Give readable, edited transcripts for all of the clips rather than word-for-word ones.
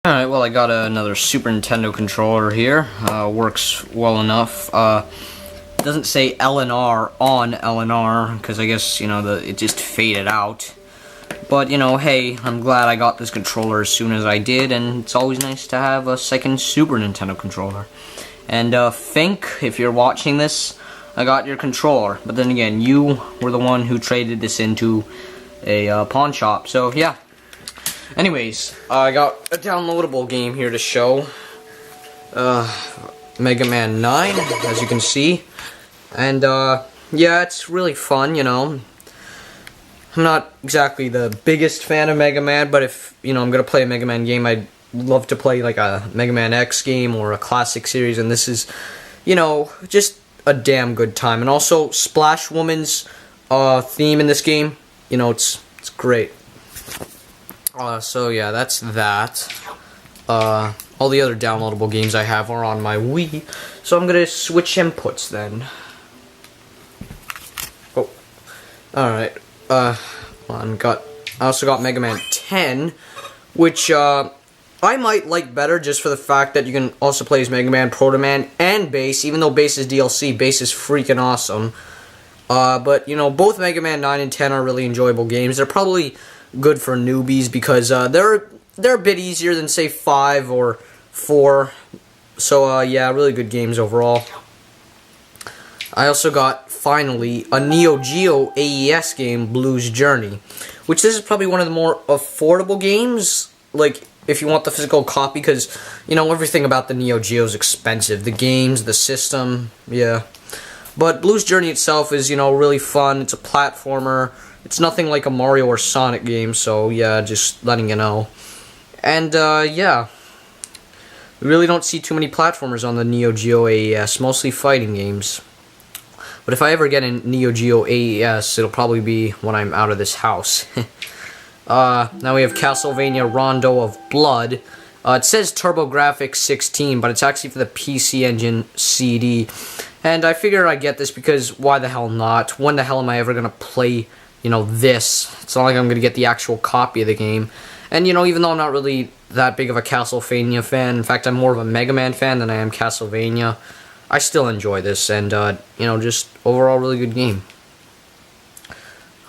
Alright, well I got another Super Nintendo controller here. Works well enough. Doesn't say LNR on LNR, because I guess, it just faded out. But, hey, I'm glad I got this controller as soon as I did, and it's always nice to have a second Super Nintendo controller. And, Fink, if you're watching this, I got your controller. But then again, you were the one who traded this into a pawn shop, so yeah. Anyways, I got a downloadable game here to show. Mega Man 9, as you can see. And, yeah, it's really fun, I'm not exactly the biggest fan of Mega Man, but if, I'm gonna play a Mega Man game, I'd love to play, like, a Mega Man X game or a classic series, and this is, just a damn good time. And also, Splash Woman's, theme in this game, it's great. So yeah, that's that. All the other downloadable games I have are on my Wii, so I'm gonna switch inputs then. Oh, alright. I also got Mega Man 10, which I might like better just for the fact that you can also play as Mega Man, Proto Man, and Bass. Even though Bass is DLC, Bass is freaking awesome. But both Mega Man 9 and 10 are really enjoyable games. They're probably good for newbies because they're a bit easier than say 5 or 4. So yeah, really good games overall. I also got finally a Neo Geo AES game, Blues Journey, which this is probably one of the more affordable games, like if you want the physical copy, because everything about the Neo Geo is expensive. The games, the system, yeah. But Blues Journey itself is really fun. It's a platformer. It's nothing like a Mario or Sonic game, so yeah, just letting you know. And, yeah. We really don't see too many platformers on the Neo Geo AES, mostly fighting games. But if I ever get a Neo Geo AES, it'll probably be when I'm out of this house. Now we have Castlevania Rondo of Blood. It says TurboGrafx 16, but it's actually for the PC Engine CD. And I figured I'd get this because why the hell not? When the hell am I ever going to play this? It's not like I'm going to get the actual copy of the game. And, even though I'm not really that big of a Castlevania fan, in fact, I'm more of a Mega Man fan than I am Castlevania, I still enjoy this, and, just overall really good game.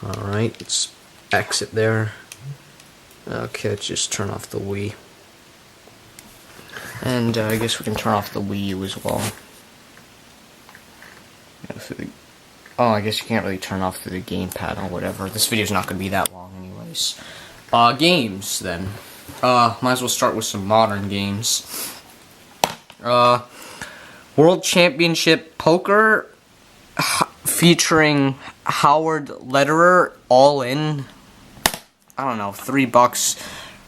Alright, let's exit there. Okay, let's just turn off the Wii. And, I guess we can turn off the Wii U as well. Oh, I guess you can't really turn off the gamepad or whatever. This video's not going to be that long anyways. Games, then. Might as well start with some modern games. World Championship Poker featuring Howard Lederer, all in, I don't know, $3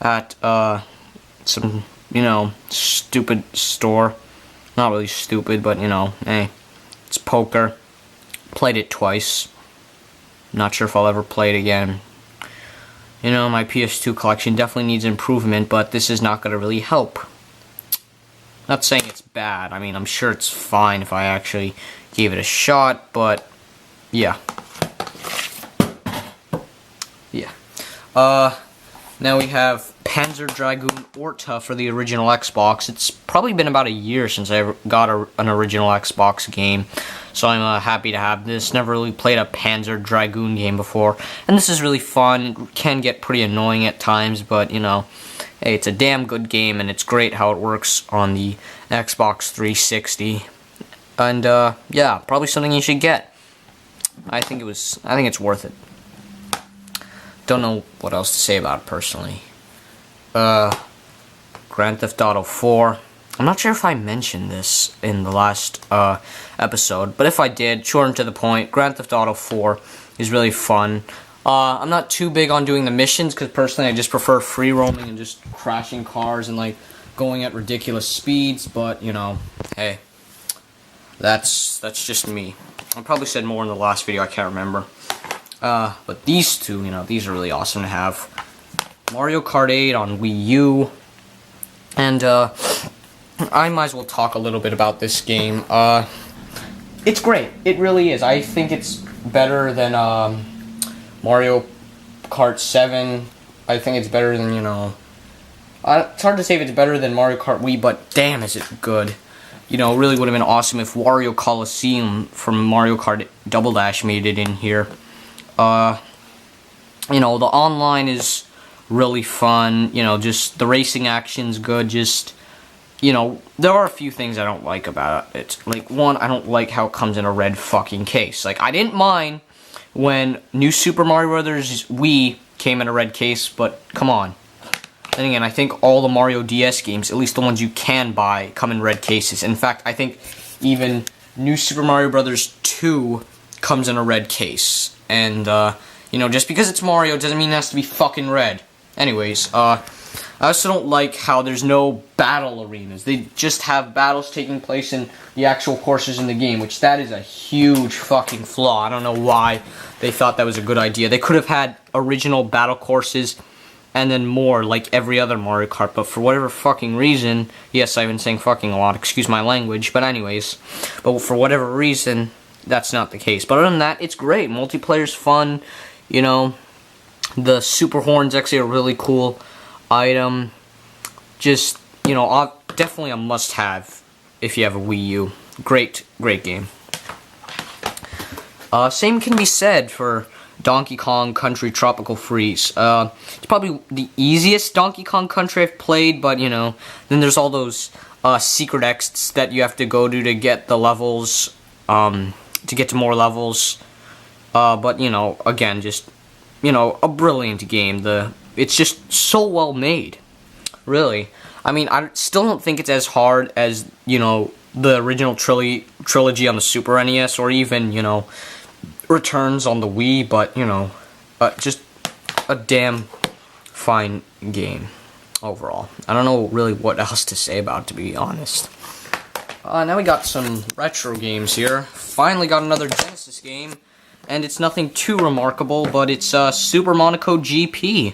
at, some, stupid store. Not really stupid, but, hey. It's poker. Played it twice. Not sure if I'll ever play it again. My PS2 collection definitely needs improvement, but this is not going to really help. Not saying it's bad. I mean, I'm sure it's fine if I actually gave it a shot, but yeah. Yeah. Now we have Panzer Dragoon Orta for the original Xbox. It's probably been about a year since I got an original Xbox game, so I'm happy to have this. Never really played a Panzer Dragoon game before, and this is really fun. It can get pretty annoying at times, but, hey, it's a damn good game, and it's great how it works on the Xbox 360. And, yeah, probably something you should get. I think it's worth it. Don't know what else to say about it personally. Grand Theft Auto 4. I'm not sure if I mentioned this in the last episode, but if I did, short and to the point, Grand Theft Auto 4 is really fun. I'm not too big on doing the missions because personally I just prefer free roaming and just crashing cars and like going at ridiculous speeds, but hey, that's just me. I probably said more in the last video, I can't remember. But these two, these are really awesome to have. Mario Kart 8 on Wii U. And, I might as well talk a little bit about this game. It's great. It really is. I think it's better than, Mario Kart 7. I think it's better than, It's hard to say if it's better than Mario Kart Wii, but damn, is it good. You know, it really would have been awesome if Wario Coliseum from Mario Kart Double Dash made it in here. You know, the online is really fun. You know, just the racing action's good. Just, you know, there are a few things I don't like about it. Like, one, I don't like how it comes in a red fucking case. Like, I didn't mind when New Super Mario Bros. Wii came in a red case, but come on. Then again, I think all the Mario DS games, at least the ones you can buy, come in red cases. In fact, I think even New Super Mario Bros. 2 comes in a red case. And, you know, just because it's Mario doesn't mean it has to be fucking red. Anyways, I also don't like how there's no battle arenas. They just have battles taking place in the actual courses in the game, which that is a huge fucking flaw. I don't know why they thought that was a good idea. They could have had original battle courses and then more like every other Mario Kart, but for whatever fucking reason, yes, I've been saying fucking a lot, excuse my language, but anyways, but for whatever reason, that's not the case. But other than that, it's great. Multiplayer's fun, you know, the Super Horn's actually a really cool item. Just, you know, definitely a must-have if you have a Wii U. Great game. Same can be said for Donkey Kong Country Tropical Freeze. It's probably the easiest Donkey Kong Country I've played, but, you know, then there's all those secret exits that you have to go to get the levels, to get to more levels. But, you know, again, just, you know, a brilliant game. It's just so well made, really. I mean, I still don't think it's as hard as, you know, the original trilogy on the Super NES, or even, you know, Returns on the Wii, but, you know, just a damn fine game overall. I don't know really what else to say about it, to be honest. Now we got some retro games here. Finally got another Genesis game, and it's nothing too remarkable, but it's Super Monaco GP.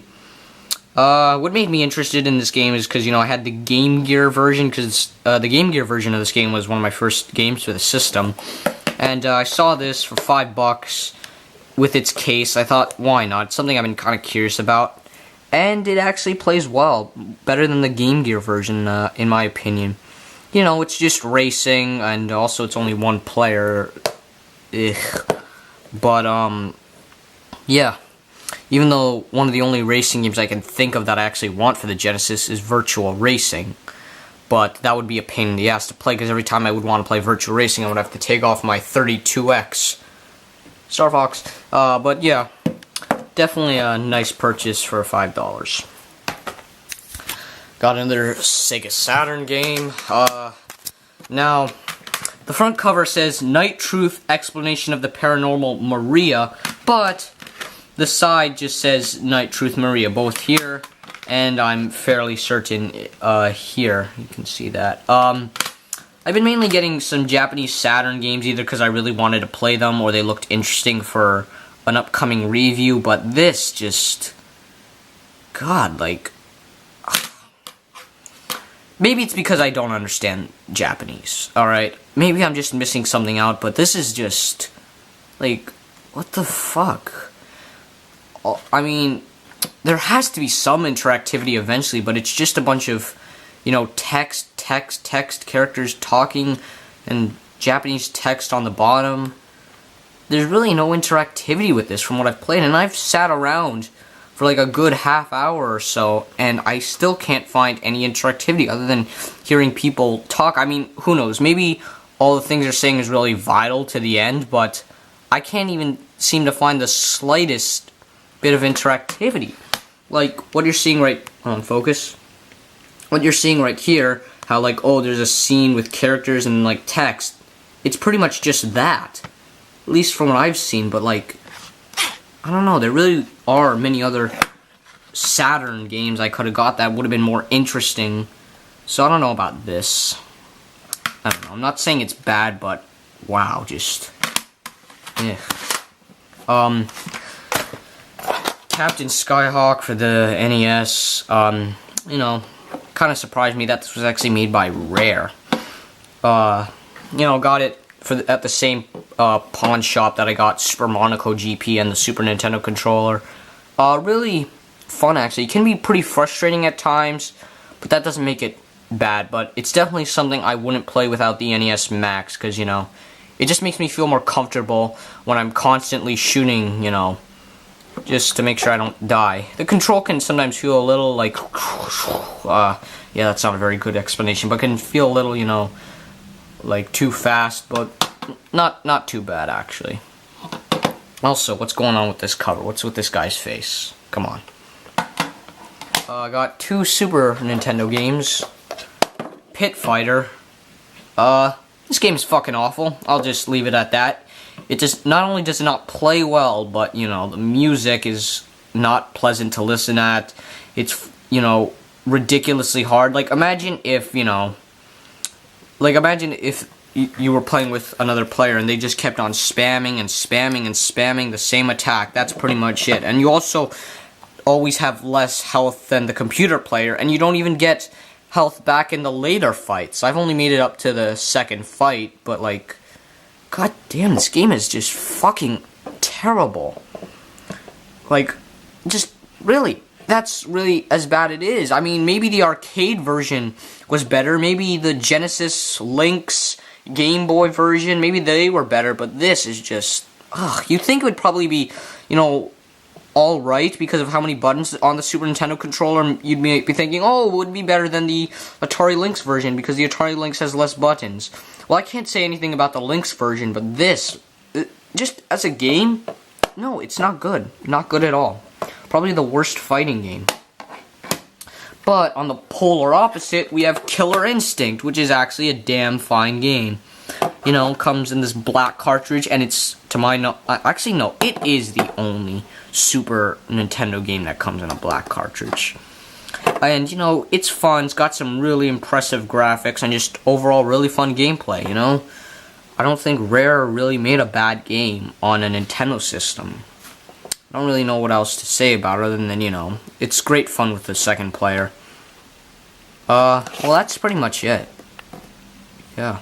What made me interested in this game is because, you know, I had the Game Gear version, because the Game Gear version of this game was one of my first games for the system. And I saw this for $5 with its case. I thought, why not? It's something I've been kind of curious about. And it actually plays well. Better than the Game Gear version, in my opinion. You know, it's just racing, and also it's only one player. Ugh. But, yeah. Even though one of the only racing games I can think of that I actually want for the Genesis is Virtual Racing. But that would be a pain in the ass to play, because every time I would want to play Virtual Racing, I would have to take off my 32X Star Fox. But yeah, definitely a nice purchase for $5. Got another Sega Saturn game. Now, the front cover says Night Truth Explanation of the Paranormal Maria, but the side just says Night Truth Maria, both here, and I'm fairly certain here. You can see that. I've been mainly getting some Japanese Saturn games, either because I really wanted to play them or they looked interesting for an upcoming review, but this just... God, like... Maybe it's because I don't understand Japanese, alright? Maybe I'm just missing something out, but this is just... Like, what the fuck? I mean, there has to be some interactivity eventually, but it's just a bunch of, you know, text, characters talking, and Japanese text on the bottom. There's really no interactivity with this from what I've played, and I've sat around for like a good half hour or so, and I still can't find any interactivity other than hearing people talk. I mean, who knows, maybe all the things they're saying is really vital to the end, but I can't even seem to find the slightest bit of interactivity. Like, what you're seeing right... Hold on, focus. What you're seeing right here, how, like, oh, there's a scene with characters and, like, text. It's pretty much just that. At least from what I've seen, but, like... I don't know, there really are many other Saturn games I could have got that would have been more interesting. So I don't know about this. I don't know, I'm not saying it's bad, but... Wow, just... Yeah. Captain Skyhawk for the NES, you know, kind of surprised me that this was actually made by Rare. You know, got it at the same pawn shop that I got Super Monaco GP and the Super Nintendo controller. Really fun, actually. It can be pretty frustrating at times, but that doesn't make it bad. But it's definitely something I wouldn't play without the NES Max, because, you know, it just makes me feel more comfortable when I'm constantly shooting, you know, just to make sure I don't die. The control can sometimes feel a little like, yeah, that's not a very good explanation, but can feel a little, you know, like too fast, but not too bad, actually. Also, what's going on with this cover? What's with this guy's face? Come on. I got 2 Super Nintendo games. Pit Fighter. This game is fucking awful. I'll just leave it at that. It just, not only does it not play well, but, you know, the music is not pleasant to listen at. It's, you know, ridiculously hard. Like, imagine if, you know, like, imagine if you were playing with another player and they just kept on spamming and spamming and spamming the same attack. That's pretty much it. And you also always have less health than the computer player, and you don't even get health back in the later fights. I've only made it up to the second fight, but, like, god damn, this game is just fucking terrible. Like, just, really, that's really as bad it is. I mean, maybe the arcade version was better. Maybe the Genesis, Lynx, Game Boy version, maybe they were better, but this is just, ugh. You'd think it would probably be, you know, alright because of how many buttons on the Super Nintendo controller. You'd be thinking, oh, it would be better than the Atari Lynx version because the Atari Lynx has less buttons. Well, I can't say anything about the Lynx version, but this, just as a game, no, it's not good. Not good at all. Probably the worst fighting game. But on the polar opposite, we have Killer Instinct, which is actually a damn fine game. You know, comes in this black cartridge, and it's, to my actually no, it is the only Super Nintendo game that comes in a black cartridge. And, you know, it's fun, it's got some really impressive graphics, and just overall really fun gameplay, you know? I don't think Rare really made a bad game on a Nintendo system. I don't really know what else to say about it other than, you know, it's great fun with the second player. Well, that's pretty much it. Yeah.